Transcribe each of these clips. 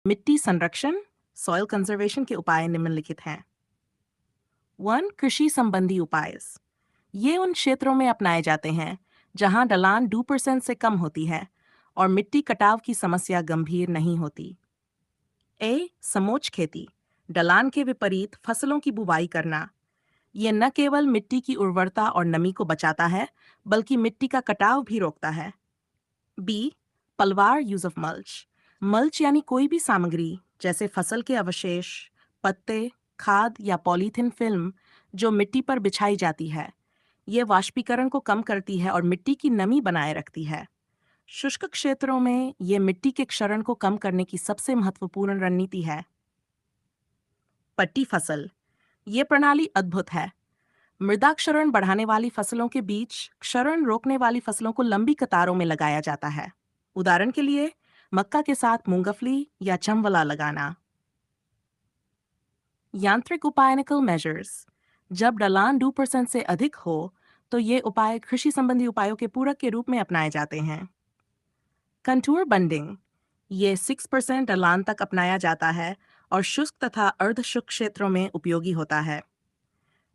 मिट्टी संरक्षण soil conservation के उपाय निम्नलिखित हैं। 1. कृषि संबंधी उपाय। ये उन क्षेत्रों में अपनाए जाते हैं जहां ढलान 2% से कम होती है और मिट्टी कटाव की समस्या गंभीर नहीं होती। समोच्च खेती, ढलान के विपरीत फसलों की बुवाई करना। ये न केवल मिट्टी की उर्वरता और नमी को बचाता है, बल्कि मिट्टी का कटाव भी रोकता है। बी. पलवार यूज ऑफ मल्च। मल्च यानी कोई भी सामग्री जैसे फसल के अवशेष, पत्ते, खाद या पॉलीथिन फिल्म जो मिट्टी पर बिछाई जाती है। ये वाष्पीकरण को कम करती है और मिट्टी की नमी बनाए रखती है। शुष्क क्षेत्रों में ये मिट्टी के क्षरण को कम करने की सबसे महत्वपूर्ण रणनीति है। पट्टी फसल, ये प्रणाली अद्भुत है। मृदा क्षरण बढ़ाने वाली फसलों के बीच क्षरण रोकने वाली फसलों को लंबी कतारों में लगाया जाता है। उदाहरण के लिए मक्का के साथ मूंगफली या चंवला लगाना। यांत्रिक उपायनिकल मेजर्स, जब ढलान 2% से अधिक हो तो ये उपाय कृषि संबंधी उपायों के पूरक के रूप में अपनाए जाते हैं। कंटूर बंडिंग, ये 6% ढलान तक अपनाया जाता है और शुष्क तथा अर्ध शुष्क क्षेत्रों में उपयोगी होता है।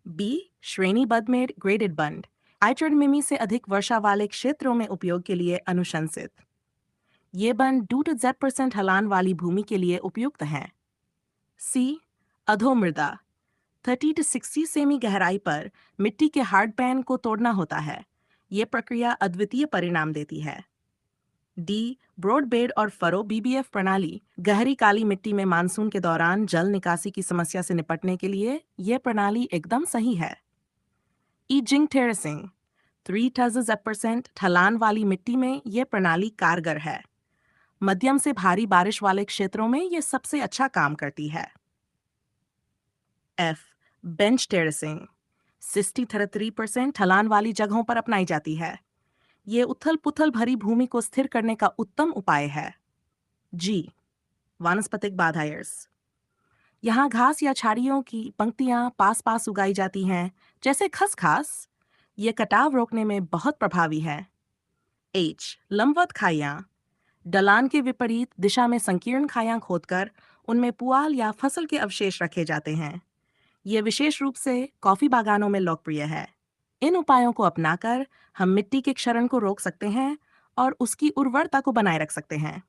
बी. श्रेणीबद्ध में ग्रेडेड बंड, आइचर्ड मिमी से अधिक वर्षा वाले क्षेत्रों में उपयोग के लिए अनुशंसित। ये बंड 2 to Z% ढलान वाली भूमि के लिए उपयुक्त हैं। सी. अधोमृदा, 30 to 60 सेमी गहराई पर मिट्टी के हार्ड पैन को तोड़ना होता है। ये प्रक्रिया अद्वितीय परिणाम देती है। डी. ब्रॉड बेड और फरो BBF प्रणाली, गहरी काली मिट्टी में मानसून के दौरान जल निकासी की समस्या से निपटने के लिए यह प्रणाली एकदम सही है। जिंक टेरेसिंग, 3 to Z% ढलान वाली मिट्टी में यह प्रणाली कारगर है। मध्यम से भारी बारिश वाले क्षेत्रों में यह सबसे अच्छा काम करती है। एफ. बेंच टेरेसिंग, 60-33% ढलान वाली जगहों पर अपनाई जाती है। ये उथल पुथल भरी भूमि को स्थिर करने का उत्तम उपाय है। जी. वानस्पतिक बाधायर्स, यहाँ घास या झाड़ियों की पंक्तियां पास पास उगाई जाती हैं, जैसे खसखस। ये कटाव रोकने में बहुत प्रभावी है। लंबवत खाइयां, ढलान के विपरीत दिशा में संकीर्ण खाइयां खोदकर उनमें पुआल या फसल के अवशेष रखे जाते हैं। ये विशेष रूप से कॉफी बागानों में लोकप्रिय है। इन उपायों को अपनाकर हम मिट्टी के क्षरण को रोक सकते हैं और उसकी उर्वरता को बनाए रख सकते हैं।